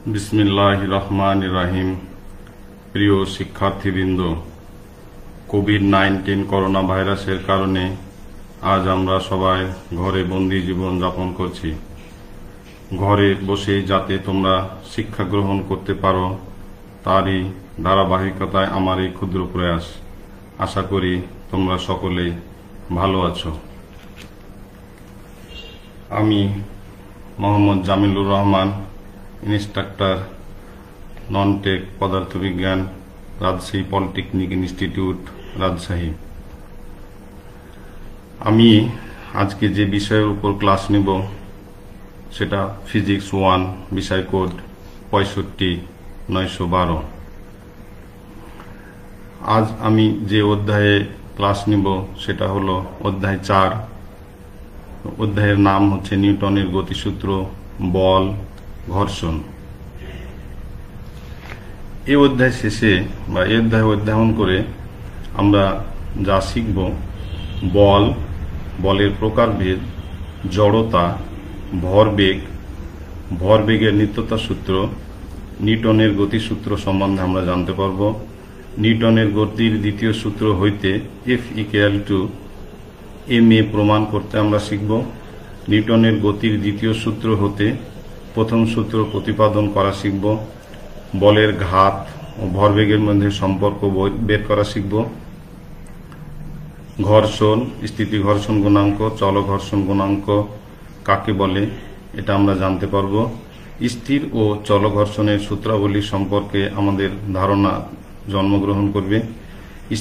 বিসমিল্লাহির রহমানির রহিম। প্রিয় শিক্ষার্থীবৃন্দ, কোভিড-19 করোনা ভাইরাসের কারণে আজ আমরা সবাই ঘরে বন্দি জীবন যাপন করছি। ঘরে বসে যাতে তোমরা শিক্ষা গ্রহণ করতে পারো তারই ধারাবাহিকতায় আমার এই ক্ষুদ্র প্রয়াস। আশা করি তোমরা সকলেই ভালো আছো। আমি Mohammad Jamilur Rahman, instructor, non tech পদার্থবিজ্ঞান, রাজশাহী পলিটেকনিক ইনস্টিটিউট, রাজশাহী। আমি আজকে যে বিষয়ের উপর ক্লাস নেব সেটা ফিজিক্স 1, বিষয় কোড 65-912। আজ আমি যে অধ্যায়ে ক্লাস নিব সেটা হলো অধ্যায় 4। অধ্যায়ের নাম হচ্ছে নিউটনের গতিসূত্র, বল, ঘর্ষণ। এই অধ্যায় শেষে বা এই অধ্যায় অধ্যয়ন করে আমরা যা শিখব: বল, বলের প্রকারভেদ, জড়তা, ভরবেগ, ভরবেগের নিত্যতা সূত্র, নিউটনের গতিসূত্র সম্বন্ধে আমরা জানতে পারব। নিউটনের গতির দ্বিতীয় সূত্র হইতে F=ma প্রমাণ করতে আমরা শিখব। নিউটনের গতির দ্বিতীয় সূত্র হতে প্রথম সূত্র প্রতিপাদন করা শিখব। বলের ঘাত ও ভরবেগের মধ্যে সম্পর্ক বের করা শিখব। ঘর্ষণ, স্থিতি ঘর্ষণ গুণাঙ্ক, চল ঘর্ষণ গুণাঙ্ক কাকে বলে এটা আমরা জানতে পারব। স্থির ও চল ঘর্ষণের সূত্রাবলী সম্পর্কে আমাদের ধারণা জন্মগ্রহণ করবে।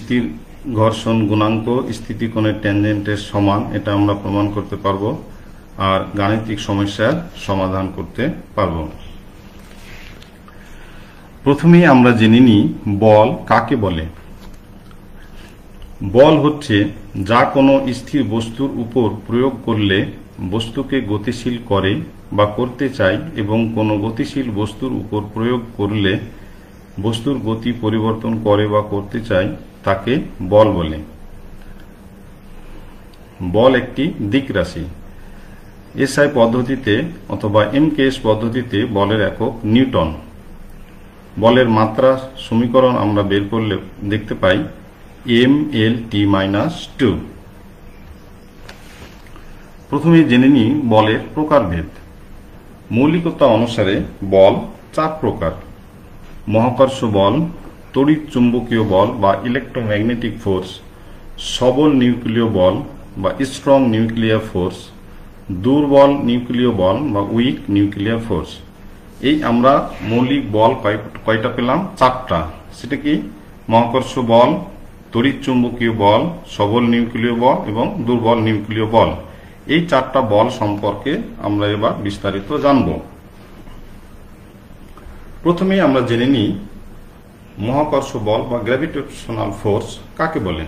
স্থির ঘর্ষণ গুণাঙ্ক স্থিতিকোণের ট্যানজেন্টের সমান, এটা আমরা প্রমাণ করতে পারব। আর গাণিতিক সমস্যার সমাধান করতে পারব। প্রথমেই আমরা জেনে নিই বল কাকে বলে। বল হচ্ছে যা কোনো স্থির বস্তুর উপর প্রয়োগ করলে বস্তুকে গতিশীল করে বা করতে চায়, এবং কোনো গতিশীল বস্তুর উপর প্রয়োগ করলে বস্তুর গতি পরিবর্তন করে বা করতে চায় তাকে বল বলে। বল একটি দিক রাশি। এসআই পদ্ধতিতে অথবা এমকেএস পদ্ধতিতে বলের একক নিউটন। বলের মাত্রা সমীকরণ আমরা বের করলে দেখতে পাই mLT-2। প্রথমে জেনে নিই বলের প্রকারভেদ। মৌলিকতা অনুসারে বল 4 প্রকার: মহাকর্ষ বল, তড়িৎ চুম্বকীয় বল বা ইলেকট্রোম্যাগনেটিক ফোর্স, সবল নিউক্লিয় বল বা স্ট্রং নিউক্লিয়ার ফোর্স, দুর্বল নিউক্লিয় বল বা উইক নিউক্লিয়ার ফোর্স। এই আমরা মৌলিক বল কয়টা পেলাম? 4টা। সেটা কি? মহাকর্ষ বল, তড়িৎ চুম্বকীয় বল, সবল নিউক্লিয় বল এবং দুর্বল নিউক্লিয় বল। এই 4টা বল সম্পর্কে আমরা এবার বিস্তারিত জানব। প্রথমে আমরা জেনে নিই মহাকর্ষ বল বা গ্র্যাভিটেশনাল ফোর্স কাকে বলে।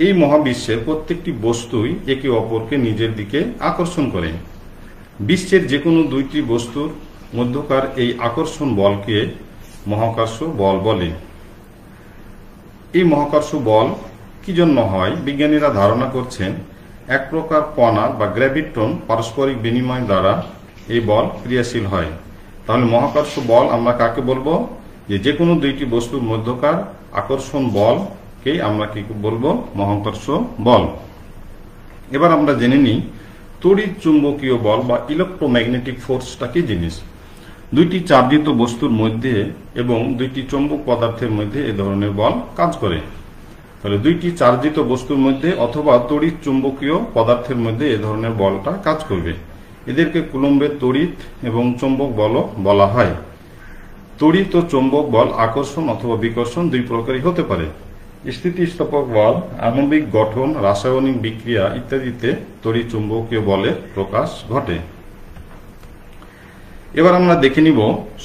এই মহাবিশ্বের প্রত্যেকটি বস্তুই একে অপরকে নিজের দিকে আকর্ষণ করে। বিশ্বের যে কোনো 2টি বস্তুর মধ্যকার এই আকর্ষণ বলকে মহাকর্ষ বল বলে। এই মহাকর্ষ বল কি জন্য হয়? বিজ্ঞানীরা ধারণা করছেন এক প্রকার কণা বা গ্র্যাভিটন পারস্পরিক বিনিময় দ্বারা এই বল ক্রিয়াশীল হয়। তাহলে মহাকর্ষ বল আমরা কাকে বলবো? যে কোনো 2টি বস্তুর মধ্যকার আকর্ষণ বলকেই আমরা কি বলবো? মহাকর্ষ বল। এবার আমরা জেনে নিই তড়িৎ চুম্বকীয় বল বা ইলেকট্রোম্যাগনেটিক ফোর্সটা কি জিনিস। 2টি চার্জিত বস্তুর মধ্যে এবং 2টি চৌম্বক পদার্থের মধ্যে এ ধরনের বল কাজ করে। তাহলে 2টি চার্জিত বস্তুর মধ্যে অথবা তড়িৎ চুম্বকীয় পদার্থের মধ্যে এ ধরনের বলটা কাজ করবে। এদেরকে কুলম্বের তড়িৎ এবং চৌম্বক বলও বলা হয়। তড়িৎ ও চৌম্বক বল আকর্ষণ অথবা বিকর্ষণ 2 প্রকারই হতে পারে। স্থিতিস্থাপক বল আণবিক গঠন, রাসায়নিক বিক্রিয়া ইত্যাদিতে তড়িৎ চুম্বকীয় বলের প্রকাশ ঘটে। এবার আমরা দেখে নিব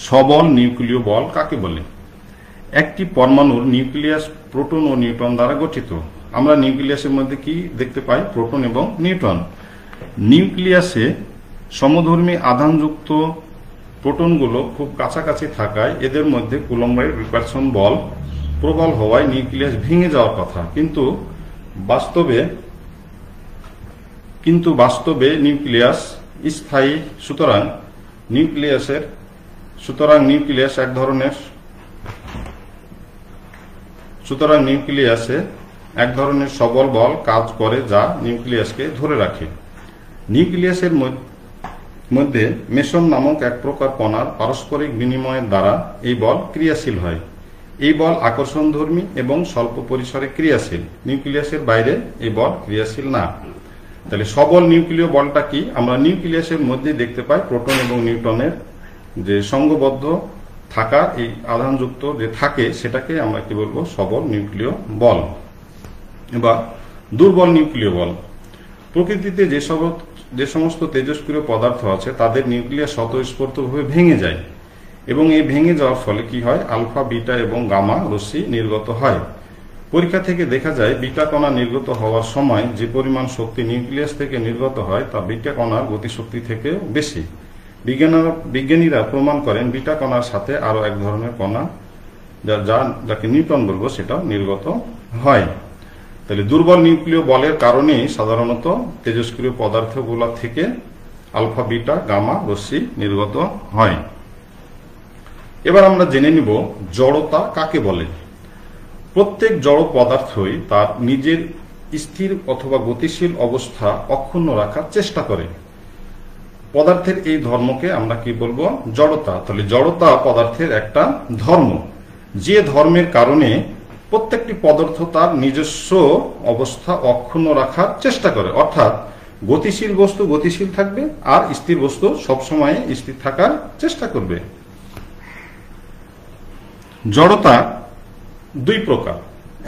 সবল নিউক্লিয় বল কাকে বলে। একটি পরমাণুর নিউক্লিয়াস প্রোটন ও নিউট্রন দ্বারা গঠিত। আমরা নিউক্লিয়াসের মধ্যে কি দেখতে পাই? প্রোটন এবং নিউট্রন। নিউক্লিয়াসে সমধর্মী আধানযুক্ত প্রোটনগুলো খুব কাছাকাছি থাকায় এদের মধ্যে কুলম্বের বিকর্ষণ বল প্রবল হওয়ায় নিউক্লিয়াস ভেঙে যাওয়ার কথা, কিন্তু বাস্তবে নিউক্লিয়াস স্থায়ী। সুতরাং নিউক্লিয়াসের সুতরাং নিউক্লিয়াসে এক ধরনের সবল বল কাজ করে যা নিউক্লিয়াসকে ধরে রাখে। নিউক্লিয়াসের মধ্যে মেসন নামক এক প্রকার কণার পারস্পরিক বিনিময়ের দ্বারা এই বল ক্রিয়াশীল হয়। এই বল আকর্ষণধর্মী এবং স্বল্প পরিসরে ক্রিয়াশীল। নিউক্লিয়াসের বাইরে এই বল ক্রিয়াশীল না। তাহলে সবল নিউক্লিয় বলটা কি? আমরা নিউক্লিয়াসের মধ্যে দেখতে পাই প্রোটন এবং নিউট্রনের যে সংঘবদ্ধ থাকার এই আধানযুক্ত যে থাকে সেটাকে আমরা কি বলবো? সবল নিউক্লিয় বল বা দুর্বল নিউক্লিয় বল। প্রকৃতিতে যে সমস্ত তেজস্ক্রিয় পদার্থ আছে তাদের নিউক্লিয়াস স্বতঃস্ফূর্তভাবে ভেঙে যায় এবং এই ভেঙে যাওয়ার ফলে কি হয়? আলফা, বিটা এবং গামা রশ্মি নির্গত হয়। পরীক্ষা থেকে দেখা যায় বিটা কণা নির্গত হওয়ার সময় যে পরিমাণ শক্তি নিউক্লিয়াস থেকে নির্গত হয় তা বিটা কণার গতিশক্তি থেকে বেশি। বিজ্ঞানীরা প্রমাণ করেন বিটা কণার সাথে আরো এক ধরনের কণা যাকে নিউট্রন বলবো সেটা নির্গত হয়। তাহলে দুর্বল নিউক্লিয় বলের কারণেই সাধারণত তেজস্ক্রিয় পদার্থগুলো থেকে আলফা, বিটা, গামা রশ্মি নির্গত হয়। এবার আমরা জেনে নিব জড়তা কাকে বলে। প্রত্যেক জড় পদার্থই তার নিজের স্থির অথবা গতিশীল অবস্থা অক্ষুণ্ণ রাখার চেষ্টা করে। পদার্থের এই ধর্মকে আমরা কি বলবো? জড়তা। তাহলে জড়তা পদার্থের একটা ধর্ম, যে ধর্মের কারণে প্রত্যেকটি পদার্থ তার নিজস্ব অবস্থা অক্ষুণ্ণ রাখার চেষ্টা করে। অর্থাৎ গতিশীল বস্তু গতিশীল থাকবে আর স্থির বস্তু সবসময় স্থির থাকার চেষ্টা করবে। জড়তা দুই প্রকার,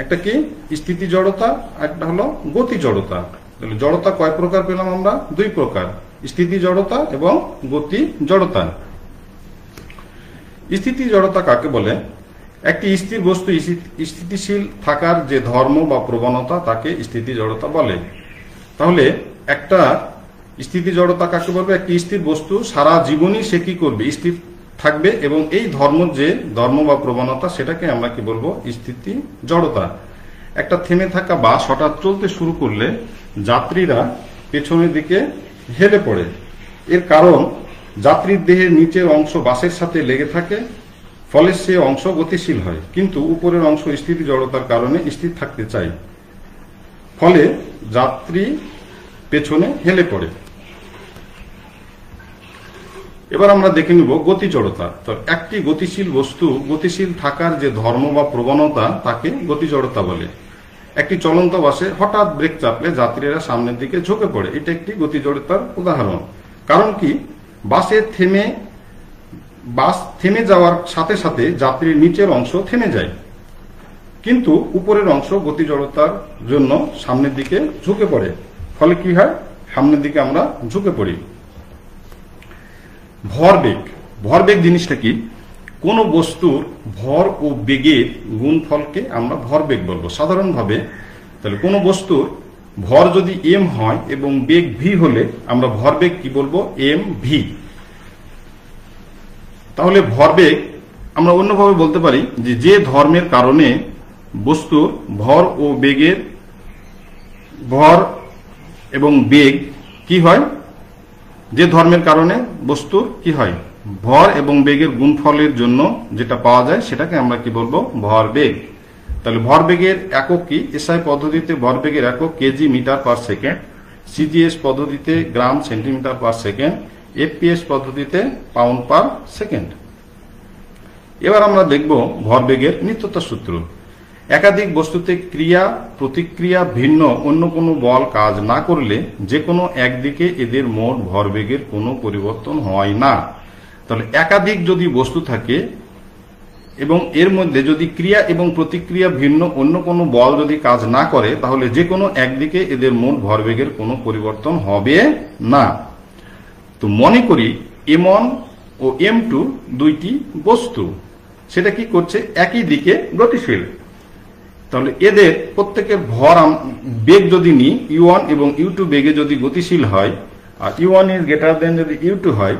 একটা কি স্থিতি জড়তা, একটা হলো গতি জড়তা। তাহলে জড়তা কয় প্রকার পেলাম আমরা? দুই প্রকার, স্থিতি জড়তা এবং গতি জড়তা। স্থিতি জড়তা কাকে বলে? একটি স্থির বস্তু স্থিতিশীল থাকার যে ধর্ম বা প্রবণতা তাকে স্থিতি জড়তা বলে। তাহলে একটা স্থিতি জড়তা কাকে বলবে? একটি স্থির বস্তু সারা জীবনই সে কি করবে? স্থির থাকবে এবং এই ধর্ম বা প্রবণতা সেটাকে আমরা কি বলবো? স্থিতি জড়তা। একটা থেমে থাকা বাস হঠাৎ চলতে শুরু করলে যাত্রীরা পেছনের দিকে হেলে পড়ে। এর কারণ যাত্রীর দেহের নিচের অংশ বাসের সাথে লেগে থাকে, ফলে সে অংশ গতিশীল হয়, কিন্তু উপরের অংশ স্থিতি জড়তার কারণে স্থির থাকতে চায়, ফলে যাত্রী পেছনে হেলে পড়ে। এবার আমরা দেখে নিব গতি জড়তা। তো একটি গতিশীল বস্তু গতিশীল থাকার যে ধর্ম বা প্রবণতা তাকে গতি জড়তা বলে। একটি চলন্ত বাসে হঠাৎ ব্রেক চাপলে যাত্রীরা সামনের দিকে ঝুঁকে পড়ে, এটা একটি গতি জড়তার উদাহরণ। কারণ কি? বাস থেমে যাওয়ার সাথে সাথে যাত্রীর নিচের অংশ থেমে যায়, কিন্তু উপরের অংশ গতি জড়তার জন্য সামনের দিকে ঝুঁকে পড়ে, ফলে কি হয়? সামনের দিকে আমরা ঝুঁকে পড়ি। ভরবেগ জিনিসটা কি? কোন বস্তুর ভর ও বেগের গুণফলকে আমরা ভরবেগ বলবো সাধারণভাবে। তাহলে কোন বস্তুর ভর যদি এম হয় এবং বেগ ভি হলে আমরা ভরবেগ কি বলবো? M V. তাহলে ভরবেগ আমরা অন্যভাবে বলতে পারি যে ধর্মের কারণে বস্তুর ভর ও বেগের ভর এবং বেগ কি হয়? যে ধর্মের কারণে বস্তুর কি হয়? ভর এবং বেগের গুণফলের জন্য যেটা পাওয়া যায় সেটাকে আমরা কি বলবো? ভরবেগ। তাহলে ভরবেগের একক কি? এসআই পদ্ধতিতে ভরবেগের একক KG metre per second, CGS পদ্ধতিতে gram centimetre per second, FPS পদ্ধতিতে পাউন্ড পার সেকেন্ড। এবার আমরা দেখব ভরবেগের নিত্যতা সূত্র। একাধিক বস্তুতে ক্রিয়া প্রতিক্রিয়া ভিন্ন অন্য কোনো বল কাজ না করলে যে কোনো একদিকে এদের মোট ভরবেগের কোনো পরিবর্তন হয় না। তাহলে একাধিক যদি বস্তু থাকে এবং এর মধ্যে যদি ক্রিয়া এবং প্রতিক্রিয়া ভিন্ন অন্য কোনো বল যদি কাজ না করে তাহলে যে কোনো একদিকে এদের মোট ভরবেগের কোনো পরিবর্তন হবে না। তো মনে করি M1 ও M2 দুইটি বস্তু, সেটা কি করছে? একই দিকে গতিশীল। তাহলে এদের প্রত্যেকের বেগ যদি নিই, U1 এবং U2 বেগে যদি গতিশীল হয় আর U1 ইজ গ্রেটার দেন যদি U2 হয়,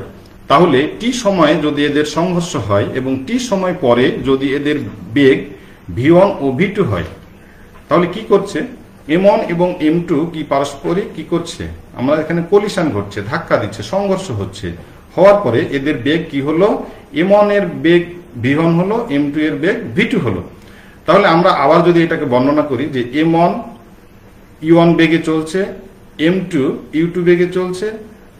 তাহলে টি সময়ে যদি এদের সংঘর্ষ হয় এবং টি সময় পরে যদি এদের বেগ V1 ও V2 হয়, তাহলে কি করছে? M1 এবং M2 কি পারস্পরিক কি করছে? আমরা এখানে কলিশন ঘটছে, ধাক্কা দিচ্ছে, সংঘর্ষ হচ্ছে, হওয়ার পরে এদের বেগ কি হলো, m1 এর বেগ v1 হলো, m2 এর বেগ v2 হলো। তাহলে আমরা আবার যদি এটাকে বর্ণনা করি যে m1 u1 বেগে চলছে, m2 u2 বেগে চলছে,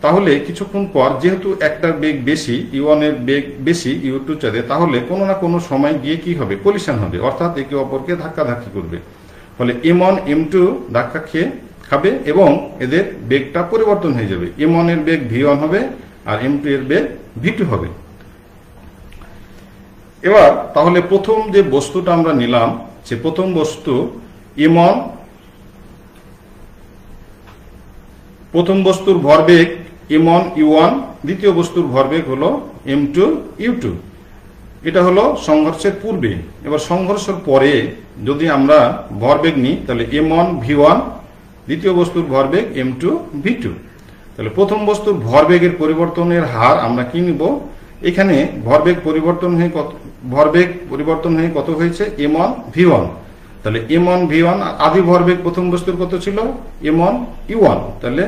তাহলে কিছুক্ষণ পর যেহেতু একটা বেগ বেশি, u1 এর বেগ বেশি u2 চাঁদে, তাহলে কোনো না কোনো সময় গিয়ে কি হবে, কলিশন হবে, অর্থাৎ একে অপরকে ধাক্কাধাক্কি করবে। ফলে m1 m2 ধাক্কা খাবে এবং এদের বেগটা পরিবর্তন হয়ে যাবে। m1 এর বেগ v1 হবে আর m2 এর বেগ v2 হবে। এবার তাহলে প্রথম যে বস্তুটা আমরা নিলাম, সে প্রথম বস্তু m1, প্রথম বস্তুর ভরবেগ m1 u1, দ্বিতীয় বস্তুর ভরবেগ হলো m2 u2। এটা হলো সংঘর্ষের পূর্বে। এবার সংঘর্ষের পরে যদি আমরা ভরবেগ নিই তাহলে m1 v1, দ্বিতীয় বস্তুর ভরবেগ m2 v2। তাহলে প্রথম বস্তুর ভরবেগের পরিবর্তনের হার আমরা কি নিব, এখানে ভরবেগ পরিবর্তন হয়ে কত হয়েছে, m1 v1। তাহলে m1 v1 আদি ভরবেগ প্রথম বস্তুর কত ছিল, m1 u1। তাহলে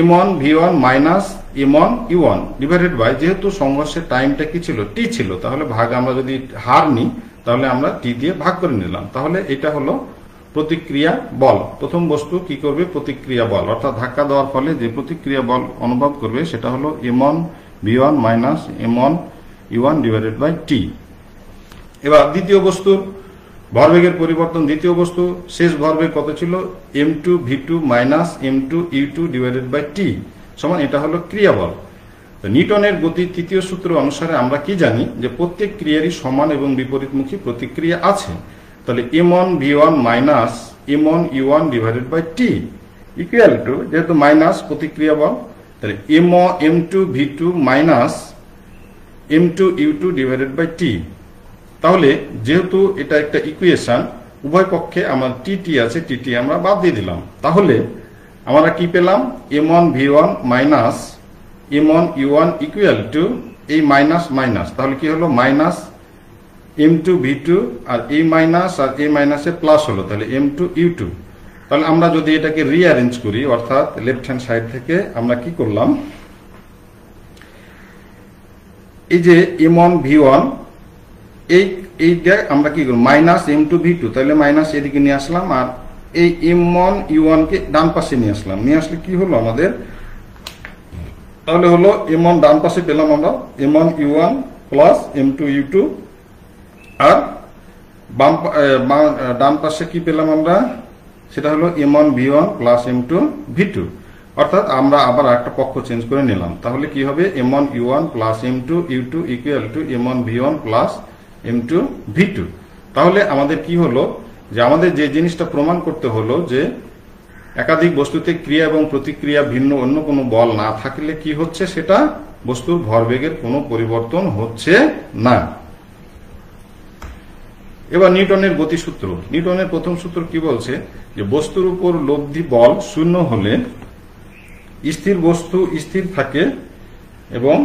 m1 v1 minus m1 u1 divided by, যেহেতু সংঘর্ষের টাইমটা কি ছিল, t ছিল, তাহলে ভাগ আমরা যদি হার নিই তাহলে আমরা t দিয়ে ভাগ করে নিলাম। তাহলে এটা হলো প্রতিক্রিয়া বল। প্রথম বস্তু কি করবে, প্রতিক্রিয়া বল, অর্থাৎ ধাক্কা দেওয়ার ফলে যে প্রতিক্রিয়া বল অনুভব করবে সেটা হলো m1 v1 minus m1 u1 divided by t। এবার দ্বিতীয় বস্তুর ভরবেগের পরিবর্তন, দ্বিতীয় বস্তু শেষ ভরবেগ কত ছিল, m2 v2 minus m2 u2 divided by t সমান, এটা হলো ক্রিয়া বল। নিউটনের গতির তৃতীয় সূত্র অনুসারে আমরা কি জানি যে প্রত্যেক ক্রিয়ারই সমান এবং বিপরীতমুখী প্রতিক্রিয়া আছে। তাহলে m1 v1 minus m1 u1 divided by t equal to, যেহেতু মাইনাস প্রতিক্রিয়া বল, তাহলে m2 v2 minus m2 u2 divided by t। তাহলে যেহেতু এটা একটা ইকুয়েশন, উভয় পক্ষে আমার tt আছে, tt আমরা বাদ দিয়ে দিলাম। তাহলে আমরা কি পেলাম, m1 v1 minus m1 u1 equal to এই মাইনাস মাইনাস, তাহলে কি হলো মাইনাস m2 v2 আর এই মাইনাস আর এই মাইনাসে প্লাস হলো, তাহলে m2 u2। তাহলে আমরা যদি এটাকে রিঅ্যারেঞ্জ করি, অর্থাৎ লেফট হ্যান্ড সাইড থেকে আমরা কি করলাম, এই যে m1 v1 এইটা আমরা কি করব, মাইনাস m2 v2, তাহলে মাইনাস এদিকে নিয়ে আসলাম, আর এই m1 u1 কে ডান পাশে নিয়ে আসলাম। নিয়ে আসলে কি হলো আমাদের, তাহলে হলো m1 ডান পাশে পেলাম আমরা m1 u1 plus m2 u2, আর ডান পাশে কি পেলাম আমরা, সেটা হলো m1 v1 plus m2 v2। অর্থাৎ আমরা আবার একটা পক্ষ চেঞ্জ করে নিলাম। তাহলে কি হবে, m1 u1 plus m2 u2 equal to m1 v1 plus m2 v2। তাহলে আমাদের কি হলো, যে আমাদের যে জিনিসটা প্রমাণ করতে হলো যে একাধিক বস্তুতে ক্রিয়া এবং প্রতিক্রিয়া ভিন্ন অন্য কোনো বল না থাকলে কি হচ্ছে, সেটা বস্তুর ভরবেগের কোনো পরিবর্তন হচ্ছে না। এবার নিউটনের গতিসূত্র। নিউটনের প্রথম সূত্র কি বলছে, যে বস্তুর উপর লব্ধি বল শূন্য হলে স্থির বস্তু স্থির থাকে এবং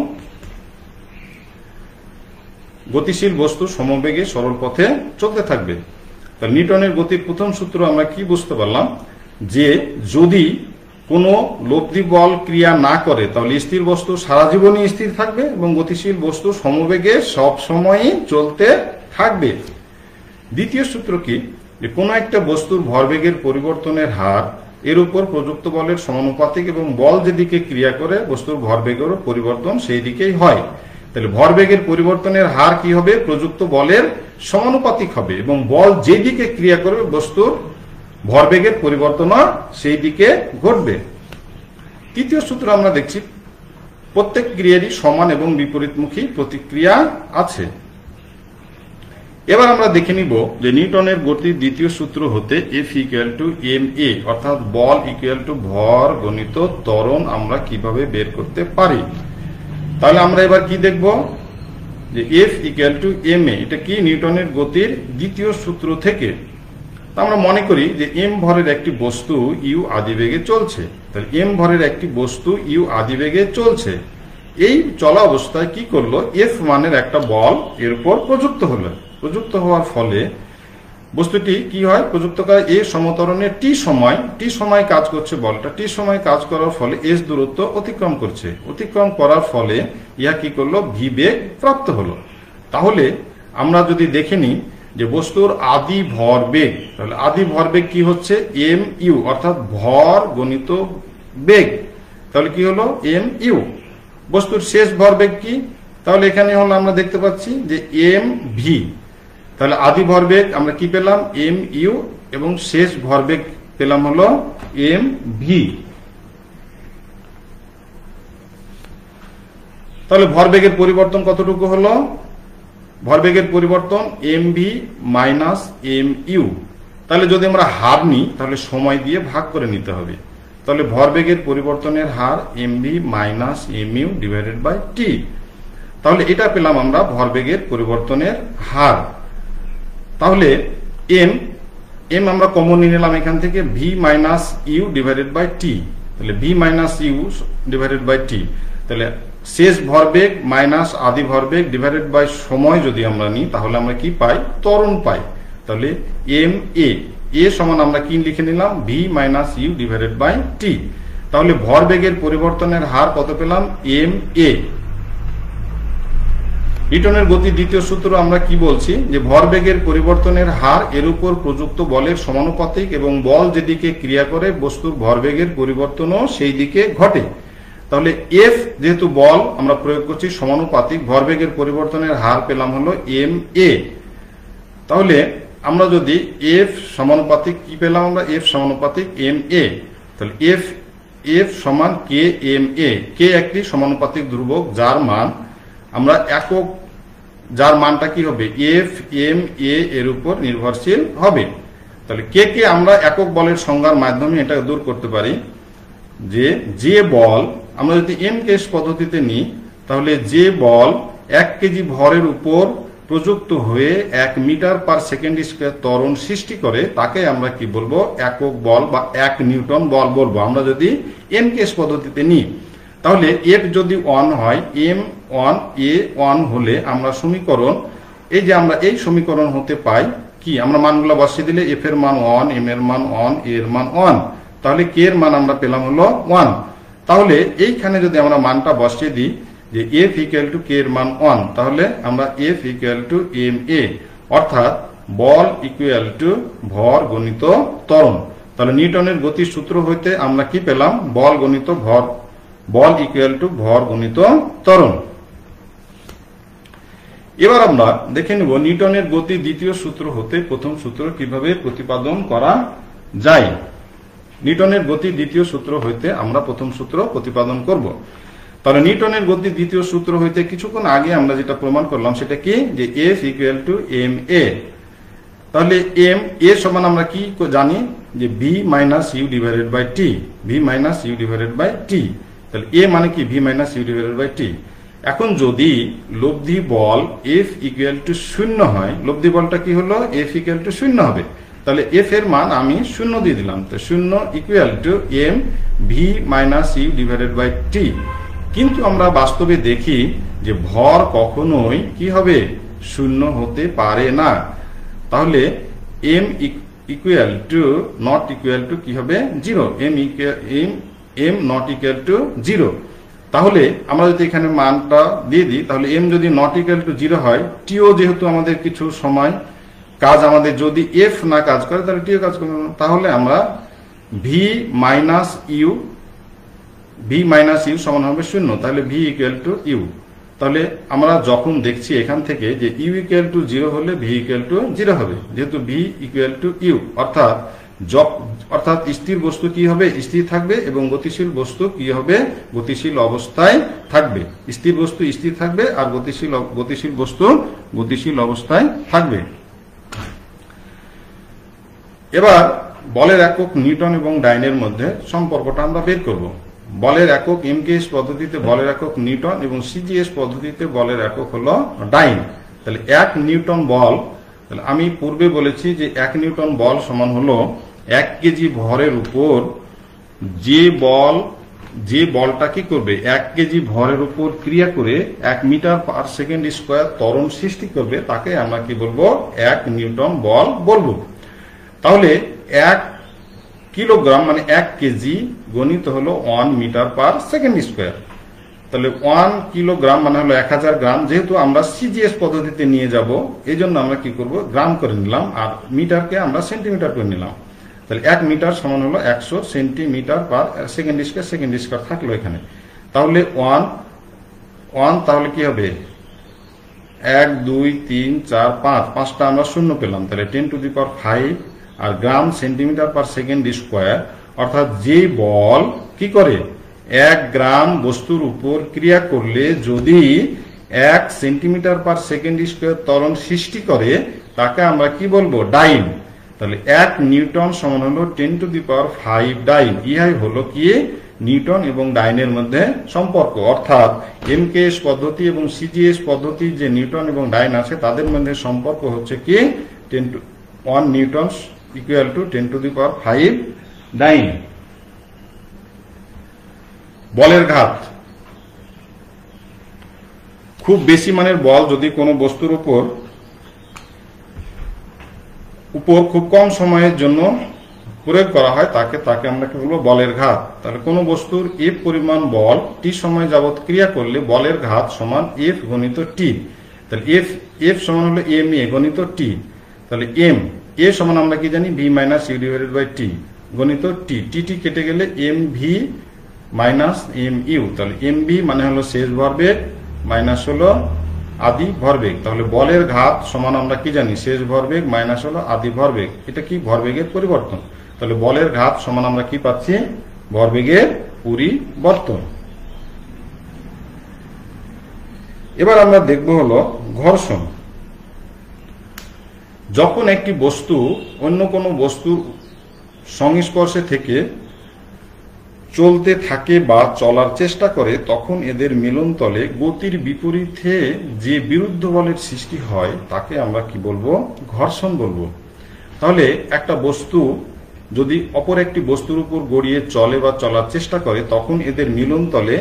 গতিশীল বস্তু সমবেগে সরল পথে চলতে থাকবে। নিউটনের গতির প্রথম সূত্র আমরা কি বুঝতে পারলাম, যে যদি কোনো লব্ধি বল ক্রিয়া না করে তাহলে স্থির বস্তু সারা জীবনই স্থির থাকবে এবং গতিশীল বস্তু সমবেগে সব সময়ই চলতে থাকবে। দ্বিতীয় সূত্র কি, যে কোনো একটা বস্তুর ভরবেগের পরিবর্তনের হার এর উপর প্রযুক্ত বলের সমানুপাতিক এবং বল যেদিকে ক্রিয়া করে বস্তুর ভরবেগেরও পরিবর্তন সেই দিকেই হয়। তাহলে ভরবেগের পরিবর্তনের হার কি হবে, প্রযুক্ত বলের সমানুপাতিক হবে এবং বল যেদিকে ক্রিয়া করবে বস্তুর ভরবেগের পরিবর্তন সেই দিকে ঘটবে। তৃতীয় সূত্র আমরা দেখছি প্রত্যেক ক্রিয়ারই সমান এবং বিপরীতমুখী প্রতিক্রিয়া আছে। এবার আমরা দেখে নিব যে নিউটনের গতির দ্বিতীয় সূত্র হতে F ইকুয়াল টু ma, অর্থাৎ বল ইকুয়াল টু ভর গণিত ত্বরণ আমরা কিভাবে বের করতে পারি। তাহলে আমরা এবার কি দেখব, যে F ইকুয়াল টু ma, এটা কি নিউটনের গতির দ্বিতীয় সূত্র থেকে। আমরা মনে করি যে m ভরের একটি বস্তু u আদিবেগে চলছে। তাহলে m ভরের একটি বস্তু u আদিবেগে চলছে, এই চলা অবস্থায় কি করলো, F মানের একটা বল এর উপর প্রযুক্ত হলো। প্রযুক্ত হওয়ার ফলে বস্তুটি কি হয়, প্রযুক্তকার এ সমতরণে টি সময় কাজ করছে বলটা, টি সময় কাজ করার ফলে এস দূরত্ব অতিক্রম করছে, অতিক্রম করার ফলে ইহা কি করলো, ভি বেগ প্রাপ্ত হলো। তাহলে আমরা যদি দেখে নিই যে বস্তুর আদি ভরবেগ, তাহলে আদি ভরবেগ কি হচ্ছে, এম ইউ, অর্থাৎ ভর গণিত বেগ, তাহলে কি হলো এম ইউ। বস্তুর শেষ ভরবেগ কি, তাহলে এখানে হলো আমরা দেখতে পাচ্ছি যে এম ভি, তাহলে আদি ভরবেগ আমরা কি পেলাম, এম ইউ, এবং শেষ ভরবেগ পেলাম হলো এম ভি। তাহলে ভরবেগের পরিবর্তন কতটুকু হলো, ভরবেগের পরিবর্তন M V minus M U. তাহলে যদি আমরা হার নিই তাহলে সময় দিয়ে ভাগ করে নিতে হবে। তাহলে ভরবেগের পরিবর্তনের হার M V minus M U divided by টি। তাহলে এটা পেলাম আমরা ভরবেগের পরিবর্তনের হার। তাহলে এম আমরা কমন নিয়ে নিলাম এখান থেকে, V minus you divided by টি। তাহলে V minus you divided by টি, তাহলে শেষ ভরবেগ মাইনাস আদি ভরবেগ ডিভাইডেড বাই সময় যদি আমরা নিই তাহলে আমরা কি পাই, ত্বরণ পাই। তাহলে এম এ সমান আমরা কি লিখে নিলাম, V minus you divided by টি। তাহলে ভরবেগের পরিবর্তনের হার কত পেলাম, এম এ। নিউটনের গতির দ্বিতীয় সূত্র আমরা কি বলছি, যে ভরবেগের পরিবর্তনের হার এর উপর প্রযুক্ত বলের সমানুপাতিক এবং বল যেদিকে ক্রিয়া করে বস্তুর ভরবেগের পরিবর্তনও সেই দিকে ঘটে। তাহলে এফ যেহেতু বল আমরা প্রয়োগ করছি সমানুপাতিক, ভরবেগের পরিবর্তনের হার পেলাম হলো এম এ। তাহলে আমরা যদি এফ সমানুপাতিক কি পেলাম আমরা, এফ সমানুপাতিক এম এ। তাহলে এফ সমান কে এম এ, কে একটি সমানুপাতিক ধ্রুবক যার মান আমরা একক, যার মানটা কি হবে, এফ এম এ এর উপর নির্ভরশীল হবে। তাহলে কে আমরা একক বলের সংজ্ঞার মাধ্যমে এটা দূর করতে পারি, যে বল আমরা যদি এম কেস পদ্ধতিতে নিই তাহলে যে বল 1 কেজি ভরের উপর প্রযুক্ত হয়ে 1 মিটার পার সেকেন্ড স্কয়ার ত্বরণ সৃষ্টি করে তাকে আমরা কি বলবো, একক বল বা 1 নিউটন বল বলবো আমরা যদি এম কেস পদ্ধতিতে নিই। তাহলে এফ যদি 1 হয়, এম 1 এ 1 হলে আমরা সমীকরণ, এই যে আমরা এই সমীকরণ হতে পাই কি, আমরা মানগুলো বসিয়ে দিলে এফ এর মান 1, এম এর মান 1, এ এর মান 1, তাহলে কে এর মান আমরা পেলাম হলো 1। তাহলে এইখানে যদি আমরা মানটা বসিয়ে দিই যে এফ ইকুয়াল টু কে এর মান 1, তাহলে আমরা এফ ইকুয়াল টু এম এ, অর্থাৎ বল ইকুয়াল টু ভর গণিত ত্বরণ। তাহলে নিউটনের গতির সূত্র হইতে আমরা কি পেলাম, বল গণিত ভর, বল ইকুয়াল টু ভর গণিত ত্বরণ। এবার আমরা দেখে নেব নিউটনের গতির দ্বিতীয় সূত্র হতে প্রথম সূত্র কিভাবে প্রতিপাদন করা যায়। নিউটনের গতির দ্বিতীয় সূত্র হইতে আমরা প্রথম সূত্র প্রতিপাদন করব। তাহলে নিউটনের গতির দ্বিতীয় সূত্র হইতে কিছুক্ষণ আগে আমরা যেটা প্রমাণ করলাম সেটা কি, যে F equal to m a. তাহলে এম এ সমান আমরা কি জানি, যে v minus you divided by t, v minus you divided by টি। তাহলে এ মানে কি, v minus you divided by t. এখন যদি লব্ধি বল এফ ইকুয়াল টু 0 হয়, লব্ধি বলটা কি হলো, এফ ইকুয়াল টু 0 হবে, তাহলে এফ এর মান আমি 0 দিয়ে দিলাম। তো 0 equal to m V minus you divided by t. কিন্তু আমরা বাস্তবে দেখি যে ভর কখনোই কি হবে, 0 হতে পারে না। তাহলে M equal to not equal to কি হবে, 0, এম নট ইকুয়াল টু 0। তাহলে আমরা যদি এখানে মানটা দিয়ে দিই, তাহলে এম যদি নট ইকুয়াল টু 0 হয়, টিও যেহেতু আমাদের কিছু সময় কাজ, আমাদের যদি এফ না কাজ করে তাহলে টিও কাজ করবে না। তাহলে আমরা ভি মাইনাস ইউ সমান হবে 0, তাহলে ভি ইকুয়াল টু ইউ। তাহলে আমরা যখন দেখছি এখান থেকে যে ইউ ইকুয়াল টু 0 হলে ভি ইকুয়াল টু 0 হবে, যেহেতু ভি ইকুয়াল টু ইউ, অর্থাৎ স্থির বস্তু কি হবে, স্থির থাকবে, এবং গতিশীল বস্তু কি হবে, গতিশীল অবস্থায় থাকবে। স্থির বস্তু স্থির থাকবে আর গতিশীল বস্তু গতিশীল অবস্থায় থাকবে। এবার বলের একক নিউটন এবং ডাইনের মধ্যে সম্পর্কটা আমরা বের করব। বলের একক এমকেএস পদ্ধতিতে বলের একক নিউটন এবং সিজিএস পদ্ধতিতে বলের একক হলো ডাইন। তাহলে 1 নিউটন বল, তাহলে আমি পূর্বে বলেছি যে 1 নিউটন বল সমান হলো 1 কেজি ভরের উপর যে বল যে বলটা কি করবে 1 কেজি ভরের উপর ক্রিয়া করে 1 মিটার পার সেকেন্ড স্কয়ার ত্বরণ সৃষ্টি করবে, তাকে আমরা কি বলবো 1 নিউটন বল বলবো। তাহলে 1 কিলোগ্রাম মানে 1 কেজি গণিত হলো 1 মিটার পার সেকেন্ড স্কয়ার। তাহলে 1 কিলোগ্রাম মানে হলো 1000 গ্রাম। যেহেতু আমরা সিজিএস পদ্ধতিতে নিয়ে যাব, এই জন্য আমরা কি করব গ্রাম করে নিলাম, আর মিটারকে আমরা সেন্টিমিটার করে নিলাম। তাহলে 1 মিটার সমান হলো 100 সেন্টিমিটার পার সেকেন্ড স্কয়ার থাকলো এখানে। তাহলে 1 তাহলে কি হবে 1 2 3 4 5, 5টা আমরা শূন্য পেলাম, তাহলে 10 টু দি পাওয়ার 5। আর gram centimetre per second square, অর্থাৎ যে বল কি করে 1 গ্রাম বস্তুর উপর ক্রিয়া করলে যদি 1 সেন্টিমিটার পার সেকেন্ড স্কয়ার ত্বরণ সৃষ্টি করে, তাকে আমরা কি বলবো ডাইন। তাহলে 1 নিউটন সমান হলো 10 টু দি পাওয়ার 5 ডাইন। ইহাই হলো কি নিউটন এবং ডাইনের মধ্যে সম্পর্ক। অর্থাৎ এমকেএস পদ্ধতি এবং সিজিএস পদ্ধতি যে নিউটন এবং ডাইন আছে, তাদের মধ্যে সম্পর্ক হচ্ছে কি 1 newton equal to 10 to the power 5 dyne. বলের ঘাত, খুব বেশি মানের বল যদি কোনো বস্তুর উপর খুব কম সময়ের জন্য প্রয়োগ করা হয়, তাকে আমরা কি বলবো বলের ঘাত। তাহলে কোনো বস্তুর এফ পরিমাণ বল টি সময় যাবত ক্রিয়া করলে বলের ঘাত সমান এফ গণিত টি। তাহলে এফ সমান হলো এম এ গণিত টি। তাহলে এ সমান আমরা কি জানি v minus you divided by t গণিত টি। টি কেটে গেলে m V minus M U. তাহলে এম ভি মানে হলো শেষ ভরবেগ মাইনাস হলো আদি ভরবেগ। তাহলে বলের ঘাত সমান আমরা কি জানি শেষ ভরবেগ মাইনাস হলো আদি ভরবেগ। এটা কি ভরবেগের পরিবর্তন। তাহলে বলের ঘাত সমান আমরা কি পাচ্ছি ভরবেগের পরিবর্তন। এবার আমরা দেখব হলো ঘর্ষণ। যখন একটি বস্তু অন্য কোনো বস্তুর সংস্পর্শে থেকে চলতে থাকে বা চলার চেষ্টা করে, তখন এদের মিলনতলে গতির বিপরীতে যে বিরুদ্ধ বলের সৃষ্টি হয়, তাকে আমরা কি বলবো ঘর্ষণ বলবো। তাহলে একটা বস্তু যদি অপর একটি বস্তুর উপর গড়িয়ে চলে বা চলার চেষ্টা করে, তখন এদের মিলনতলে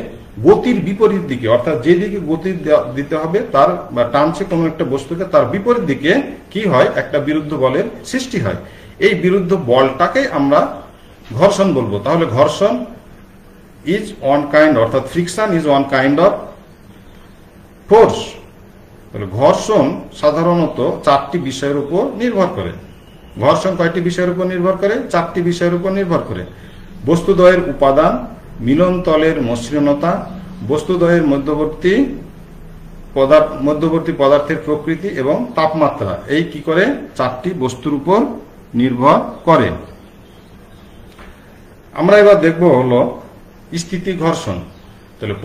গতির বিপরীত দিকে, অর্থাৎ যেদিকে গতি দিতে হবে তার বা টানছে কোনো একটা বস্তুকে, তার বিপরীত দিকে কি হয় একটা বিরুদ্ধ বলের সৃষ্টি হয়। এই বিরুদ্ধ বলটাকে আমরা ঘর্ষণ বলবো। তাহলে ঘর্ষণ ইজ ওয়ান কাইন্ড, অর্থাৎ friction is one kind of force. তাহলে ঘর্ষণ সাধারণত 4টি বিষয়ের উপর নির্ভর করে। ঘর্ষণ কয়টি বিষয়ের উপর নির্ভর করে? 4টি বিষয়ের উপর নির্ভর করে। বস্তুদ্বয়ের উপাদান, মিলনতলের মসৃণতা, বস্তুদ্বয়ের মধ্যবর্তী পদার্থের প্রকৃতি এবং তাপমাত্রা। এই কি করে 4টি বস্তুর উপর নির্ভর করে। আমরা এবার দেখব হলো স্থিতি ঘর্ষণ। তাহলে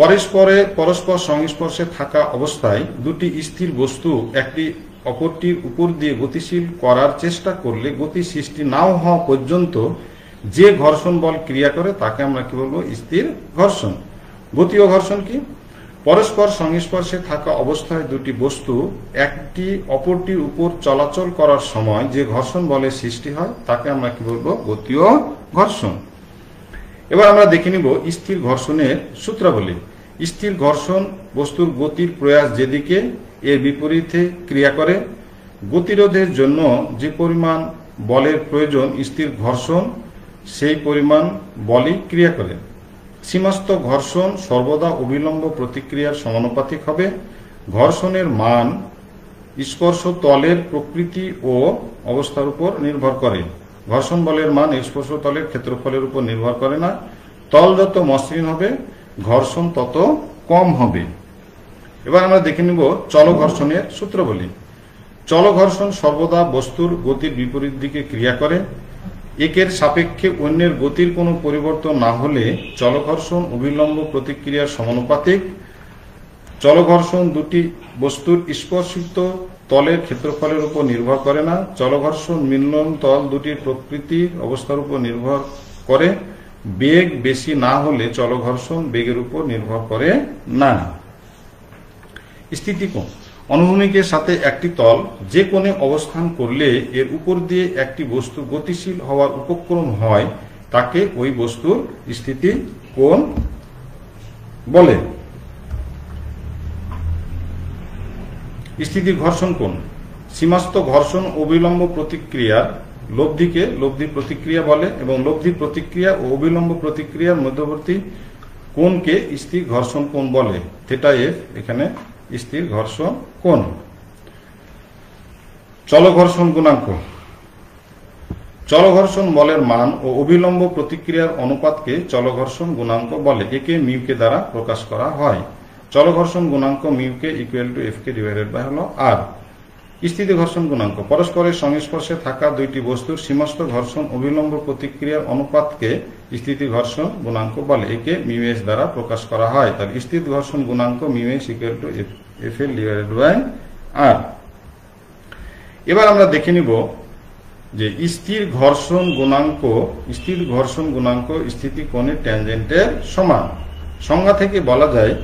পরস্পর সংস্পর্শে থাকা অবস্থায় দুটি স্থির বস্তু একটি অপরটির উপর দিয়ে গতিশীল করার চেষ্টা করলে গতি সৃষ্টি নাও হওয়া পর্যন্ত যে ঘর্ষণ বল ক্রিয়া করে, তাকে আমরা কি বলবো স্থির ঘর্ষণ। গতীয় ঘর্ষণ কি? পরস্পর সংস্পর্শে থাকা অবস্থায় দুটি বস্তু একটি অপরটির উপর চলাচল করার সময় যে ঘর্ষণ বলের সৃষ্টি হয়, তাকে আমরা কি বলবো গতীয় ঘর্ষণ। এবার আমরা দেখে নিব স্থির ঘর্ষণের সূত্রাবলী। স্থির ঘর্ষণ বস্তুর গতির প্রয়াস যেদিকে এর বিপরীতে ক্রিয়া করে। গতিরোধের জন্য যে পরিমাণ বলের প্রয়োজন স্থির ঘর্ষণ সেই পরিমাণ বলই ক্রিয়া করে। সীমাস্থ ঘর্ষণ সর্বদা অবিলম্ব প্রতিক্রিয়ার সমানুপাতিক হবে। ঘর্ষণের মান স্পর্শ তলের প্রকৃতি ও অবস্থার উপর নির্ভর করে। ঘর্ষণ বলের মান স্পর্শ তলের ক্ষেত্রফলের উপর নির্ভর করে না। তল যত মসৃণ হবে ঘর্ষণ তত কম হবে। এবার আমরা দেখে নিব চলঘর্ষণের সূত্রাবলী। চলঘর্ষণ সর্বদা বস্তুর গতির বিপরীত দিকে ক্রিয়া করে। একের সাপেক্ষে অন্যের গতির কোনো পরিবর্তন না হলে চলঘর্ষণ অবিলম্ব প্রতিক্রিয়ার সমানুপাতিক। চলঘর্ষণ দুটি বস্তুর স্পর্শিত তলের ক্ষেত্রফলের উপর নির্ভর করে না। চলঘর্ষণ মিলন তল দুটির প্রকৃতির অবস্থার উপর নির্ভর করে। বেগ বেশি না হলে চলঘর্ষণ বেগের উপর নির্ভর করে না। স্থিতিকোণ। অনুভূমিকের সাথে একটি তল যে কোণে অবস্থান করলে এর উপর দিয়ে একটি বস্তু গতিশীল হওয়ার উপক্রম হয়, তাকে ওই বস্তুর স্থিতিকোণ বলে? স্থিতি ঘর্ষণ কোণ। সীমাস্থ ঘর্ষণ অবিলম্ব প্রতিক্রিয়ার লব্ধিকে লব্ধি প্রতিক্রিয়া বলে এবং লব্ধি প্রতিক্রিয়া ও অবিলম্ব প্রতিক্রিয়ার মধ্যবর্তী কোণকে স্থির ঘর্ষণ কোণ বলে। থিটা এফ এখানে স্থির ঘর্ষণ কোণ। চলঘর্ষণ গুণাঙ্ক। চলঘর্ষণ বলের মান ও অবিলম্ব প্রতিক্রিয়ার অনুপাতকে চলঘর্ষণ গুণাঙ্ক বলে। একে মিউকে দ্বারা প্রকাশ করা হয়। চলঘর্ষণ গুণাঙ্ক মিউকে ইকুয়াল টু এফ কে ডিভাইডেড বাই হলো আর। স্থিতি ঘর্ষণ গুণাঙ্ক পরস্পরের সংস্পর্শে থাকা দুইটি বস্তুর সীমাস্থ ঘর্ষণ অবিলম্ব প্রতিক্রিয়ার অনুপাতকে স্থিতি ঘর্ষণ গুণাঙ্ক বলে। একে মিউ এস দ্বারা প্রকাশ করা হয়। তার স্থিতি ঘর্ষণ গুণাঙ্ক mu S equal to F L divided by R. এবার আমরা দেখে নিব যে স্থির ঘর্ষণ গুণাঙ্ক স্থিতি কোণের ট্যানজেন্টের সমান। সংজ্ঞা থেকে বলা যায়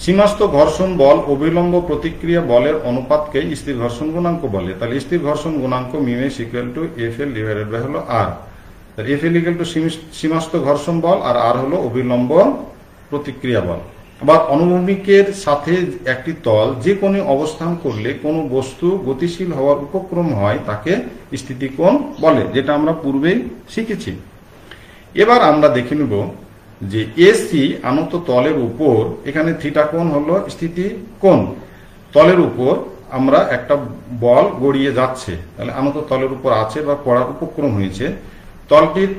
সীমাস্থ ঘর্ষণ বল অবিলম্ব প্রতিক্রিয়া বলের অনুপাতকে স্থির ঘর্ষণ গুণাঙ্ক বলে। তাহলে স্থির ঘর্ষণ গুণাঙ্ক mu S equal to F L divided by হলো R. F L equal to সীমাস্থ ঘর্ষণ বল আর আর হলো অবিলম্ব প্রতিক্রিয়া বল। আবার অনুভূমিকের সাথে একটি তল যে কোণে অবস্থান করলে কোনো বস্তু গতিশীল হওয়ার উপক্রম হয় তাকে স্থিতিকোণ বলে, যেটা আমরা পূর্বেই শিখেছি। এবার আমরা দেখে নেব যে এসি আনত তলের উপর, এখানে থিটা কোণ হলো স্থিতি কোণ। তলের উপর আমরা একটা বল গড়িয়ে যাচ্ছে, তাহলে আনত তলের উপর আছে বা পড়ার উপক্রম হয়েছে। তলটির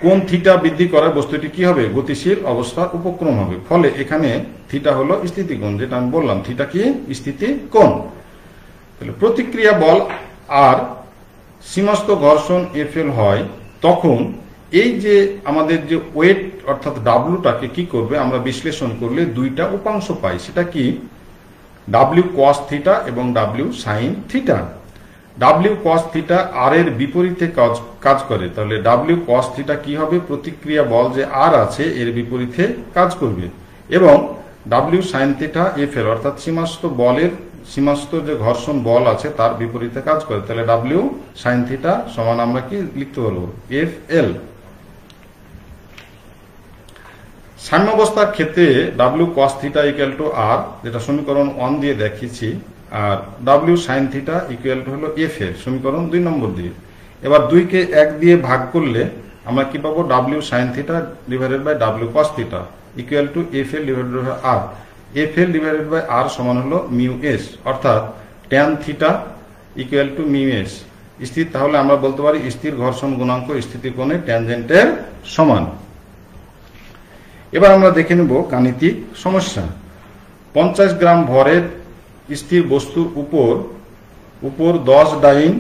কোণ থিটা বৃদ্ধি করার বস্তুটি কি হবে? গতিশীল অবস্থার উপক্রম হবে। ফলে এখানে থিটা হলো স্থিতি কোণ, যেটা আমি বললাম থিটা কি স্থিতি কোণ। তাহলে প্রতিক্রিয়া বল আর সীমাস্থ ঘর্ষণ এফ এল হয়, তখন এই যে আমাদের যে ওয়েট অর্থাৎ ডাব্লুটাকে কি করবে? আমরা বিশ্লেষণ করলে দুইটা উপাংশ পাই। সেটা কি? ডাব্লিউ কস থিটা এবং W sine theta. W cos theta আর এর বিপরীতে কাজ করে। তাহলে ডাব্লিউ কস থিটা কি হবে? প্রতিক্রিয়া বল যে আর আছে এর বিপরীতে কাজ করবে। এবং W sine theta F L অর্থাৎ সীমাস্থ যে ঘর্ষণ বল আছে তার বিপরীতে কাজ করে। তাহলে ডাব্লিউ সাইন থিটা সমান আমরা কি লিখতে পারবো? F L. সাম্যাবস্থার ক্ষেত্রে W cos theta equal to R, যেটা সমীকরণ 1 দিয়ে দেখিয়েছি, আর W sine theta equal to হলো এফ এর, সমীকরণ 2 নম্বর দিয়ে। এবার 2 কে 1 দিয়ে ভাগ করলে আমরা কি পাবো? W sine theta divided by W cos theta equal to F L divided by R. F L divided by R সমান হলো মিউ এস, অর্থাৎ tan theta equal to mu s. স্থির, তাহলে আমরা বলতে পারি স্থির ঘর্ষণ গুণাঙ্ক স্থিতি কোণে ট্যানজেন্টের সমান। এবার আমরা দেখে নেব গাণিতিক সমস্যা। 50 গ্রাম ভরের স্থির বস্তুর উপর 10 ডাইন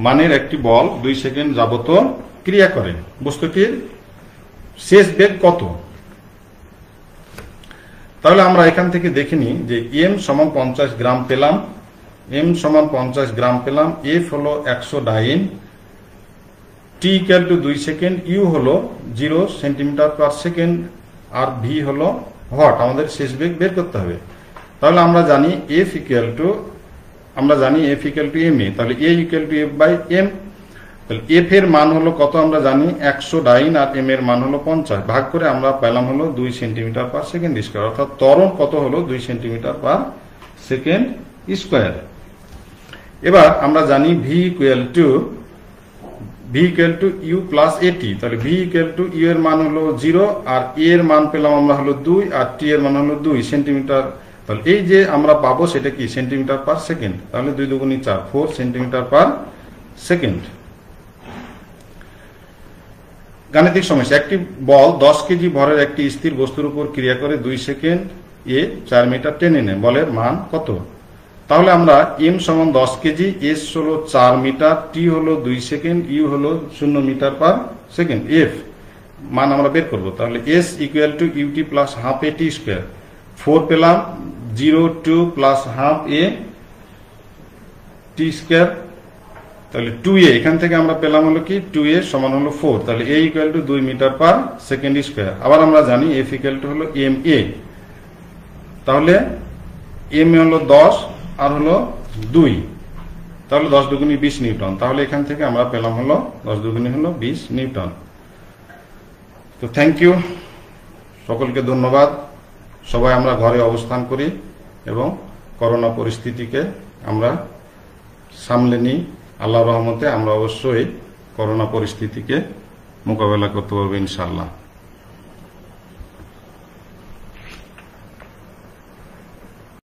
মানের একটি বল 2 সেকেন্ড যাবত ক্রিয়া করে। বস্তুটির শেষ বেগ কত? তাহলে আমরা এখান থেকে দেখে নিই যে এম সমান 50 গ্রাম পেলাম, এফ হলো 100 dyne, t equal to 2 second, u হলো 0 সেন্টিমিটার পার সেকেন্ড, আর ভি হলো ওয়াট। আমাদের শেষ বেগ বের করতে হবে। তাহলে আমরা জানি F equal to m a, তাহলে a equal to F by m. তাহলে এফ এর মান হলো কত? আমরা জানি 100 ডাইন, আর এম এর মান হলো 50, ভাগ করে আমরা পেলাম হলো 2 সেন্টিমিটার পার সেকেন্ড স্কোয়ার, অর্থাৎ ত্বরণ কত হলো? 2 সেন্টিমিটার পার সেকেন্ড স্কোয়ার। এবার আমরা জানি V equal to U plus at, তাহলে ভি ইকুয়াল টু ইউ এর মান হলো 0, আর এ এর মান পেলাম আমরা হলো 2, আর টি এর মান হলো 2 সেন্টিমিটার। তাহলে এই যে আমরা পাবো সেটা কি? Centimetre per second. তাহলে 2 দুগুণে 4, 4 সেন্টিমিটার পার সেকেন্ড। গাণিতিক সমস্যা। একটি বল 10 কেজি ভরের একটি স্থির বস্তুর উপর ক্রিয়া করে 2 সেকেন্ড এ 4 মিটার টেনে নেয়, বলের মান কত? তাহলে আমরা এম সমান 10 কেজি, এস হলো 4 মিটার, টি হলো 2 সেকেন্ড, ইউ হলো 0 মিটার পার সেকেন্ড, এফ মান আমরা বের করবো। তাহলে S equal to UT plus half A T square, 4 পেলাম, 0 2 plus half A T square, তাহলে 2a, এখান থেকে আমরা পেলাম হলো কি 2a সমান হলো 4, তাহলে a equal to 2 metre per second square. আবার আমরা জানি f ইকুয়াল টু হলো ma, তাহলে m হলো 10 আর হলো 2, তাহলে 10 দুগুণে 20 নিউটন। তাহলে এখান থেকে আমরা পেলাম হলো 10 দুগুণে হলো 20 নিউটন। তো থ্যাংক ইউ, সকলকে ধন্যবাদ। সবাই আমরা ঘরে অবস্থান করি এবং করোনা পরিস্থিতিকে আমরা সামলে নিই। আল্লাহর রহমতে আমরা অবশ্যই করোনা পরিস্থিতিকে মোকাবেলা করতে পারবো ইনশাআল্লাহ।